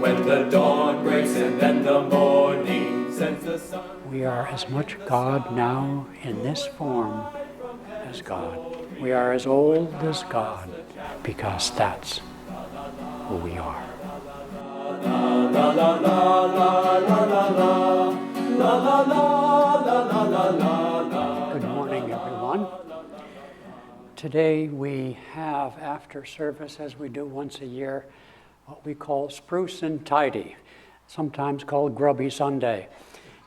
when the dawn breaks and then the morning sends the sun. We are as much God now in this form as God. We are as old as God because that's who we are. Good morning, everyone. Today we have, after service, as we do once a year, what we call Spruce and Tidy, sometimes called Grubby Sunday.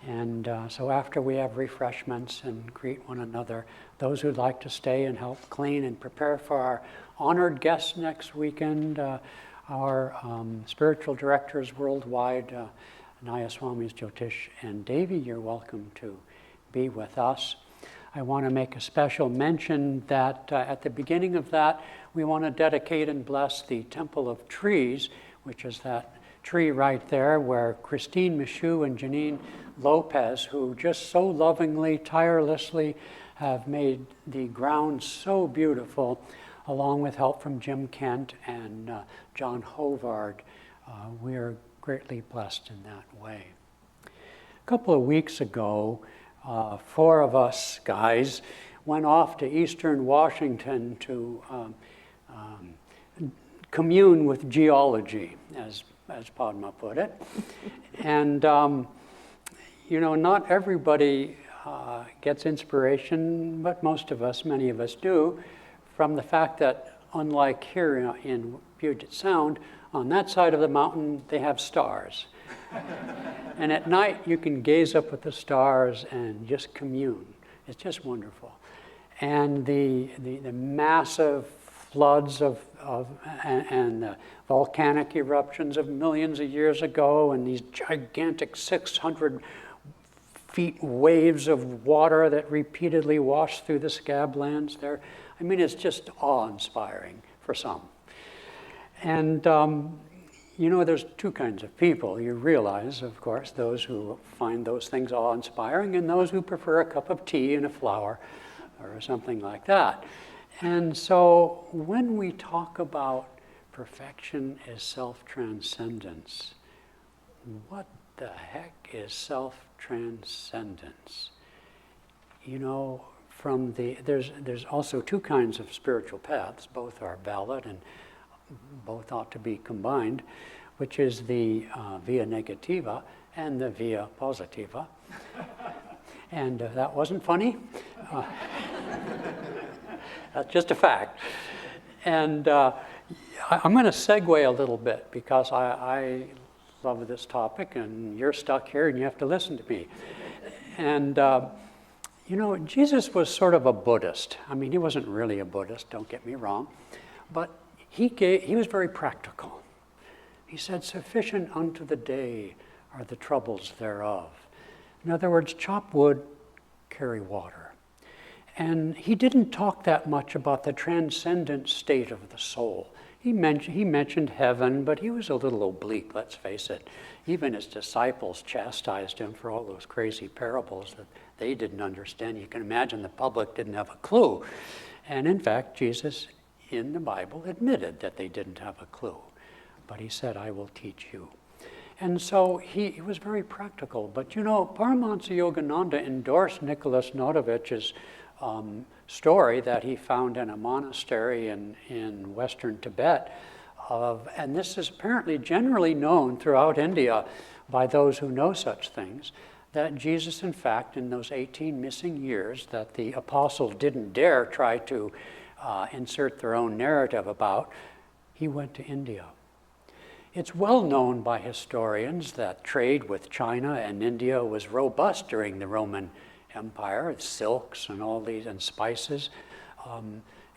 And so after we have refreshments and greet one another, those who'd like to stay and help clean and prepare for our honored guests next weekend, our spiritual directors worldwide, Nayaswami Jyotish and Devi, you're welcome to be with us. I want to make a special mention that at the beginning of that, we want to dedicate and bless the Temple of Trees, which is that tree right there where Christine Michoud and Janine Lopez, who just so lovingly, tirelessly have made the ground so beautiful, along with help from Jim Kent and John Hovard. We're greatly blessed in that way. A couple of weeks ago, 4 of us guys went off to Eastern Washington to commune with geology, as Padma put it. And, not everybody gets inspiration, but most of us, many of us do, from the fact that unlike here in Puget Sound, on that side of the mountain, they have stars. And at night, you can gaze up at the stars and just commune. It's just wonderful. And the massive floods and the volcanic eruptions of millions of years ago, and these gigantic 600 feet waves of water that repeatedly wash through the scablands there. I mean, it's just awe-inspiring for some. And, there's 2 kinds of people. You realize, of course, those who find those things awe-inspiring and those who prefer a cup of tea and a flower or something like that. And so when we talk about perfection is self-transcendence, what the heck is self-transcendence? There's also 2 kinds of spiritual paths. Both are valid and both ought to be combined, which is the via negativa and the via positiva. And that wasn't funny. That's just a fact. And I'm going to segue a little bit because I love this topic, and you're stuck here and you have to listen to me. And Jesus was sort of a Buddhist. I mean, he wasn't really a Buddhist, don't get me wrong, but he was very practical. He said, "Sufficient unto the day are the troubles thereof." In other words, chop wood, carry water. And he didn't talk that much about the transcendent state of the soul. He mentioned heaven, but he was a little oblique, let's face it. Even his disciples chastised him for all those crazy parables that they didn't understand. You can imagine the public didn't have a clue. And in fact, Jesus in the Bible admitted that they didn't have a clue. But he said, "I will teach you." And so he was very practical. But Paramhansa Yogananda endorsed Nicholas Notovich's story that he found in a monastery in western Tibet. And this is apparently generally known throughout India by those who know such things, that Jesus, in fact, in those 18 missing years that the apostles didn't dare try to insert their own narrative about, he went to India. It's well known by historians that trade with China and India was robust during the Roman Empire, silks and all these, and spices.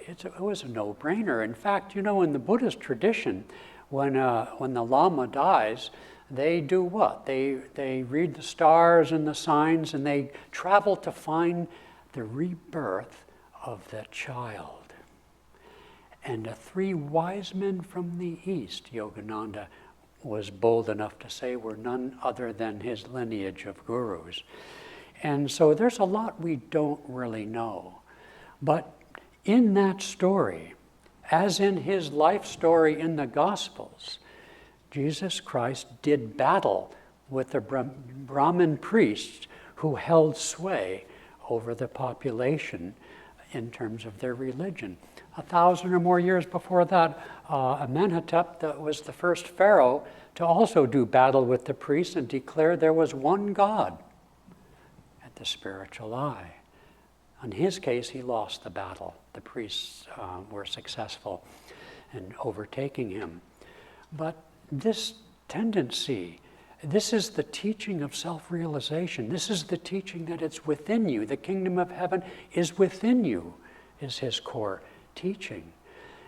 It was a no-brainer. In fact, in the Buddhist tradition, when the Lama dies, they do what? They read the stars and the signs, and they travel to find the rebirth of the child. And the 3 wise men from the East, Yogananda was bold enough to say, were none other than his lineage of gurus. And so there's a lot we don't really know. But in that story, as in his life story in the Gospels, Jesus Christ did battle with the Brahmin priests who held sway over the population in terms of their religion. 1,000 or more years before that, Amenhotep that was the first pharaoh to also do battle with the priests and declare there was one God at the spiritual eye. In his case, he lost the battle. The priests were successful in overtaking him. But this tendency, this is the teaching of self-realization. This is the teaching that it's within you. The kingdom of heaven is within you, is his core teaching.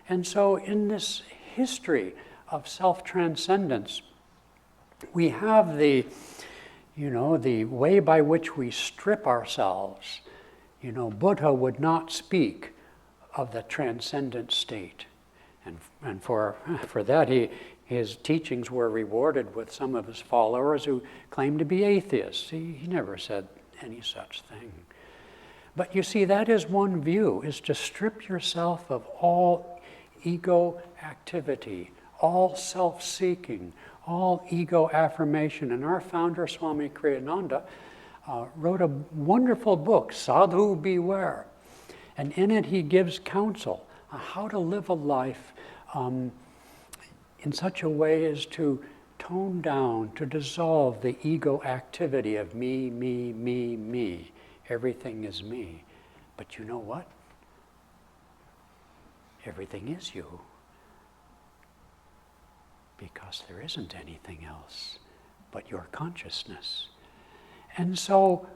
And so in this history of self-transcendence, we have the way by which we strip ourselves. Buddha would not speak of the transcendent state. And for that, his teachings were rewarded with some of his followers who claimed to be atheists. He never said any such thing. But you see, that is one view, is to strip yourself of all ego activity, all self-seeking, all ego affirmation. And our founder, Swami Kriyananda, wrote a wonderful book, Sadhu Beware. And in it he gives counsel on how to live a life in such a way as to tone down, to dissolve the ego activity of me, me, me, me. Everything is me. But you know what? Everything is you. Because there isn't anything else but your consciousness. And so,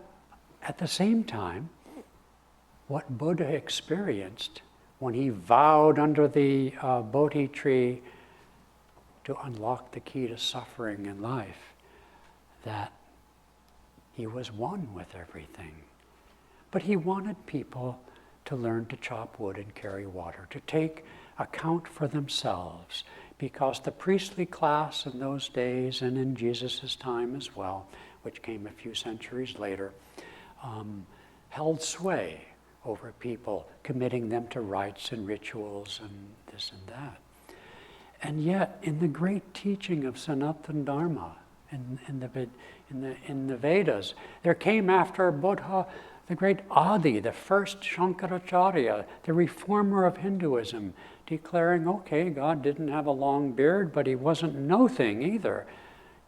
at the same time, what Buddha experienced when he vowed under the Bodhi tree to unlock the key to suffering in life, that he was one with everything. But he wanted people to learn to chop wood and carry water, to take account for themselves, because the priestly class in those days and in Jesus' time as well, which came a few centuries later, held sway over people, committing them to rites and rituals and this and that. And yet, in the great teaching of Sanatana Dharma, in the Vedas, there came after Buddha the great Adi, the first Shankaracharya, the reformer of Hinduism, declaring, okay, God didn't have a long beard, but he wasn't no thing either.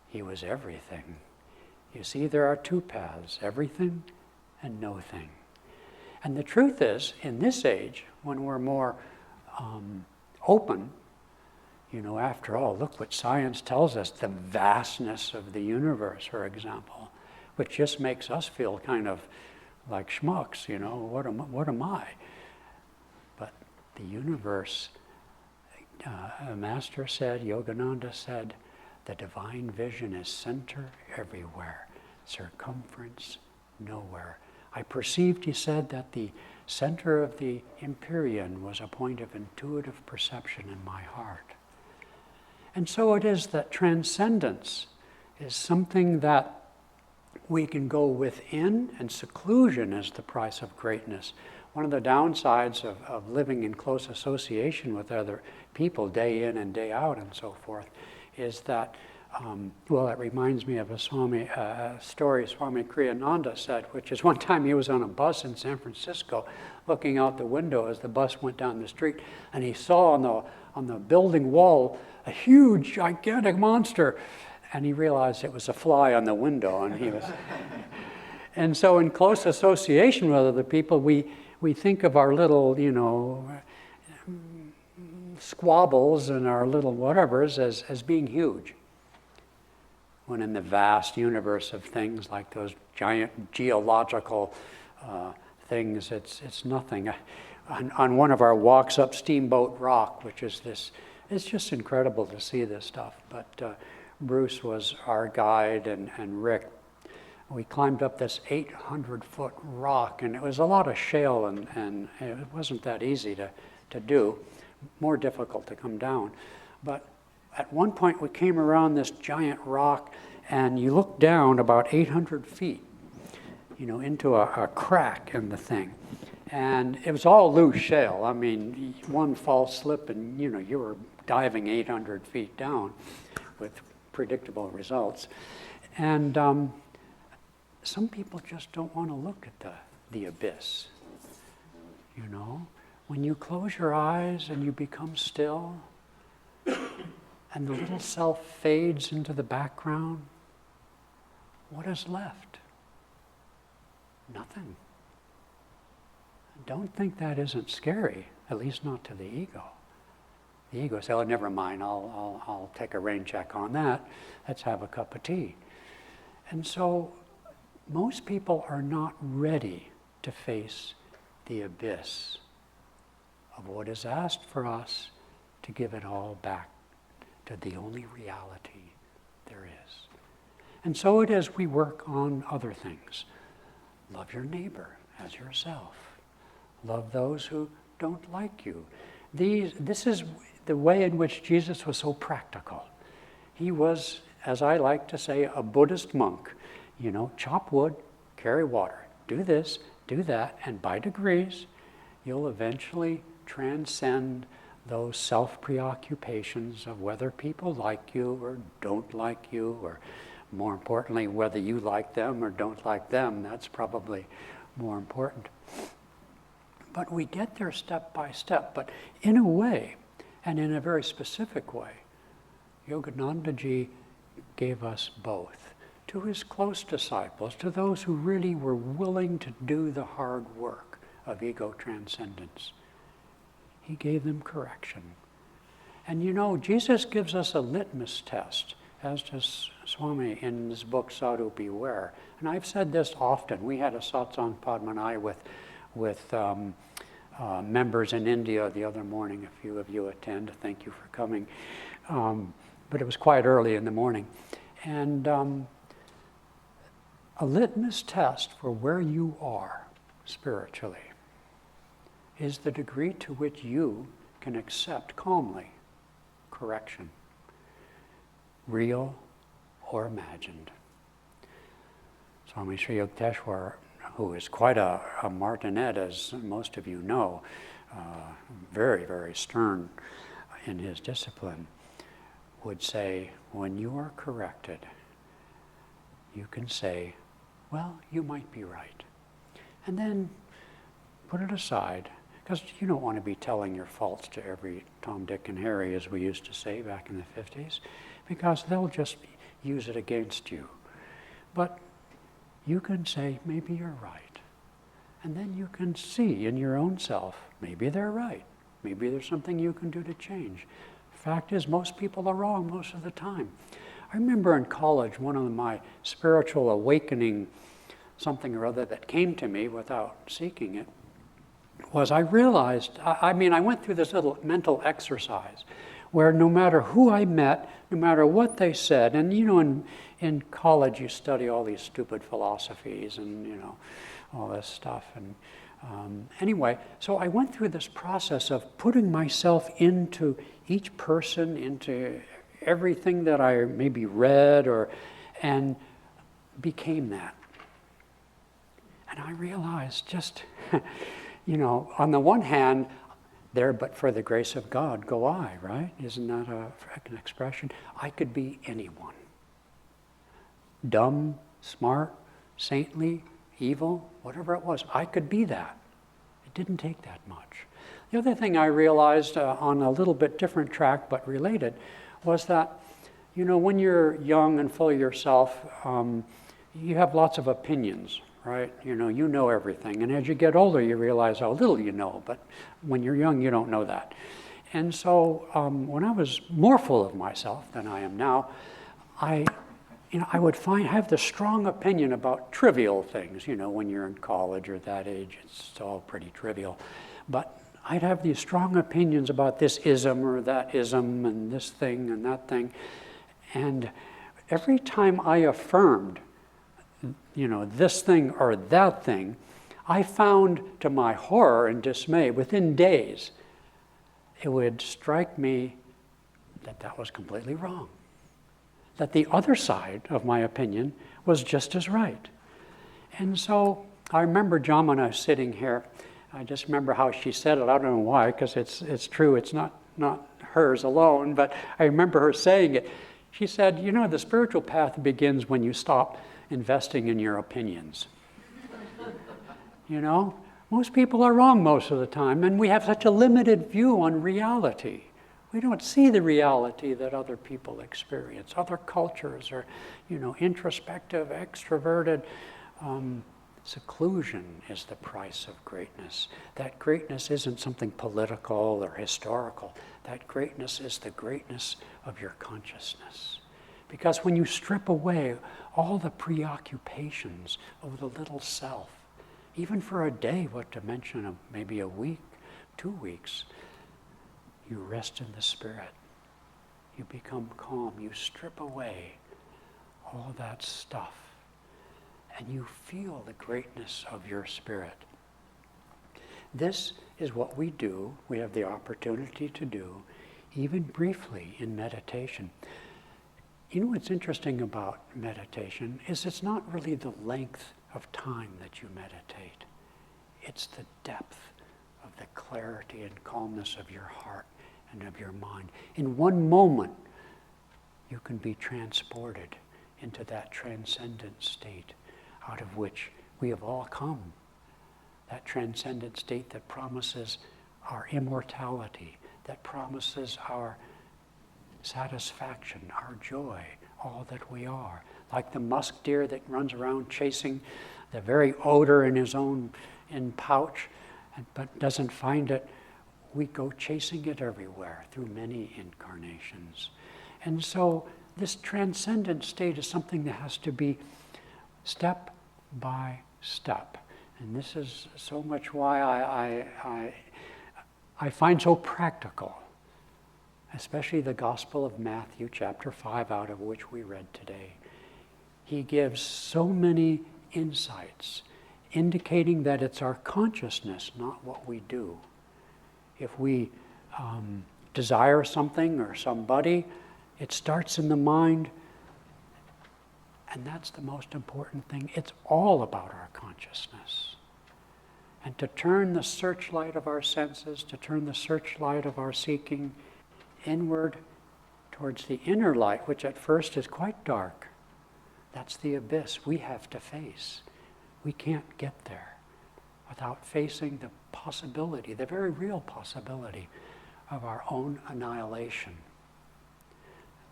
He was everything. You see, there are two paths, everything and no thing. And the truth is, in this age, when we're more open, after all, look what science tells us, the vastness of the universe, for example, which just makes us feel kind of like schmucks, what am I? But the universe, a master said, Yogananda said, the divine vision is center everywhere, circumference nowhere. I perceived, he said, that the center of the Empyrean was a point of intuitive perception in my heart. And so it is that transcendence is something that we can go within, and seclusion is the price of greatness. One of the downsides of living in close association with other people day in and day out and so forth is that, it reminds me of a story Swami Kriyananda said, which is one time he was on a bus in San Francisco looking out the window as the bus went down the street, and he saw on the building wall a huge, gigantic monster. And he realized it was a fly on the window, and he was. And so, in close association with other people, we think of our little, squabbles and our little whatevers as being huge. When in the vast universe of things like those giant geological things, it's nothing. On one of our walks up Steamboat Rock, which is this, it's just incredible to see this stuff. But Bruce was our guide, and Rick. We climbed up this 800-foot rock, and it was a lot of shale, and it wasn't that easy to do, more difficult to come down. But at one point we came around this giant rock, and you look down about 800 feet, into a crack in the thing. And it was all loose shale. I mean, one false slip and, you were diving 800 feet down. with predictable results. And some people just don't want to look at the abyss. You know, when you close your eyes and you become still, and the little self fades into the background, what is left? Nothing. Don't think that isn't scary, at least not to the ego. The ego says, oh, never mind, I'll take a rain check on that. Let's have a cup of tea. And so most people are not ready to face the abyss of what is asked for us to give it all back to the only reality there is. And so it is we work on other things. Love your neighbor as yourself. Love those who don't like you. This is the way in which Jesus was so practical. He was, as I like to say, a Buddhist monk. You know, chop wood, carry water, do this, do that, and by degrees, you'll eventually transcend those self-preoccupations of whether people like you or don't like you, or more importantly, whether you like them or don't like them. That's probably more important. But we get there step by step, but in a way, and in a very specific way, Yoganandaji gave us both. To his close disciples, to those who really were willing to do the hard work of ego transcendence, he gave them correction. And you know, Jesus gives us a litmus test, as does Swami in his book, Sadhu Beware. And I've said this often. We had a satsang Padmanai with members in India the other morning. A few of you attend. Thank you for coming. But it was quite early in the morning. And a litmus test for where you are spiritually is the degree to which you can accept calmly correction, real or imagined. Swami Sri Yukteswar, who is quite a martinet, as most of you know, very, very stern in his discipline, would say, when you are corrected, you can say, well, you might be right. And then put it aside, because you don't want to be telling your faults to every Tom, Dick, and Harry, as we used to say back in the 50s, because they'll just use it against you. But you can say, maybe you're right. And then you can see in your own self, maybe they're right. Maybe there's something you can do to change. Fact is, most people are wrong most of the time. I remember in college, one of my spiritual awakening, something or other that came to me without seeking it, was I realized, I went through this little mental exercise where no matter who I met, no matter what they said, and you know, in college you study all these stupid philosophies and, you know, all this stuff. And anyway, so I went through this process of putting myself into each person, into everything that I maybe read and became that. And I realized just, you know, on the one hand, there but for the grace of God go I, right? Isn't that an expression? I could be anyone. Dumb, smart, saintly, evil, whatever it was, I could be that. It didn't take that much. The other thing I realized on a little bit different track but related was that, you know, when you're young and full of yourself, you have lots of opinions, right? You know everything. And as you get older, you realize how little you know. But when you're young, you don't know that. And so when I was more full of myself than I am now, I would have this strong opinion about trivial things. You know, when you're in college or that age, it's all pretty trivial. But I'd have these strong opinions about this ism or that ism and this thing and that thing. And every time I affirmed, you know, this thing or that thing, I found, to my horror and dismay, within days, it would strike me that that was completely wrong. That the other side of my opinion was just as right. And so I remember Jamana sitting here. I just remember how she said it. I don't know why, because it's true. It's not hers alone, but I remember her saying it. She said, you know, the spiritual path begins when you stop investing in your opinions. You know, most people are wrong most of the time, and we have such a limited view on reality. We don't see the reality that other people experience. Other cultures are, you know, introspective, extroverted. Seclusion is the price of greatness. That greatness isn't something political or historical. That greatness is the greatness of your consciousness. Because when you strip away all the preoccupations of the little self, even for a day, what to mention of maybe a week, 2 weeks, you rest in the Spirit. You become calm. You strip away all that stuff. And you feel the greatness of your spirit. This is what we do, we have the opportunity to do, even briefly in meditation. You know what's interesting about meditation is it's not really the length of time that you meditate. It's the depth of the clarity and calmness of your heart and of your mind. In one moment, you can be transported into that transcendent state out of which we have all come. That transcendent state that promises our immortality, that promises our satisfaction, our joy, all that we are. Like the musk deer that runs around chasing the very odor in his own pouch, but doesn't find it. We go chasing it everywhere through many incarnations. And so this transcendent state is something that has to be step by step. And this is so much why I find so practical, especially the Gospel of Matthew, chapter 5, out of which we read today. He gives so many insights, indicating that it's our consciousness, not what we do. If we desire something or somebody, it starts in the mind. And that's the most important thing. It's all about our consciousness. And to turn the searchlight of our senses, to turn the searchlight of our seeking inward towards the inner light, which at first is quite dark. That's the abyss we have to face. We can't get there without facing the possibility, the very real possibility of our own annihilation.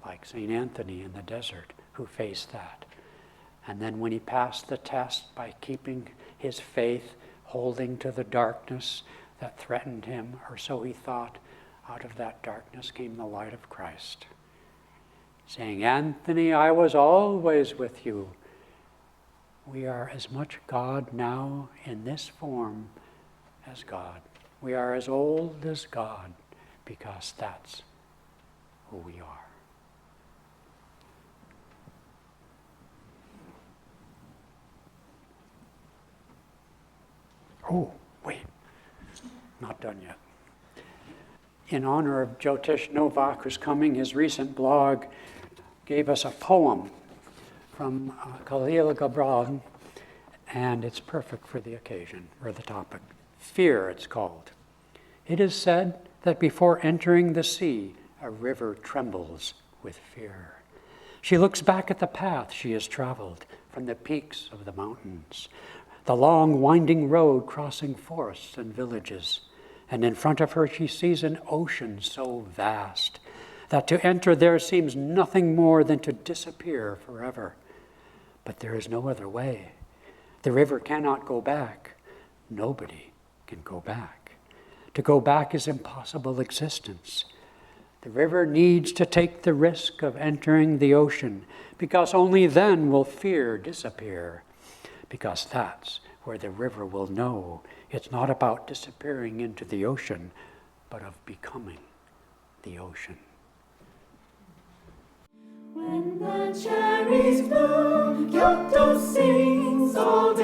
Like St. Anthony in the desert, who faced that. And then when he passed the test by keeping his faith, holding to the darkness that threatened him, or so he thought, out of that darkness came the light of Christ, saying, Anthony, I was always with you. We are as much God now in this form as God. We are as old as God because that's who we are. Oh, wait, not done yet. In honor of Jyotish Novak, who's coming, his recent blog gave us a poem from Khalil Gibran, and it's perfect for the occasion, or the topic. Fear, it's called. It is said that before entering the sea, a river trembles with fear. She looks back at the path she has traveled from the peaks of the mountains, the long winding road crossing forests and villages. And in front of her she sees an ocean so vast that to enter there seems nothing more than to disappear forever. But there is no other way. The river cannot go back. Nobody can go back. To go back is impossible existence. The river needs to take the risk of entering the ocean, because only then will fear disappear. Because that's where the river will know it's not about disappearing into the ocean, but of becoming the ocean. When the cherries bloom, Kyoto sings all day.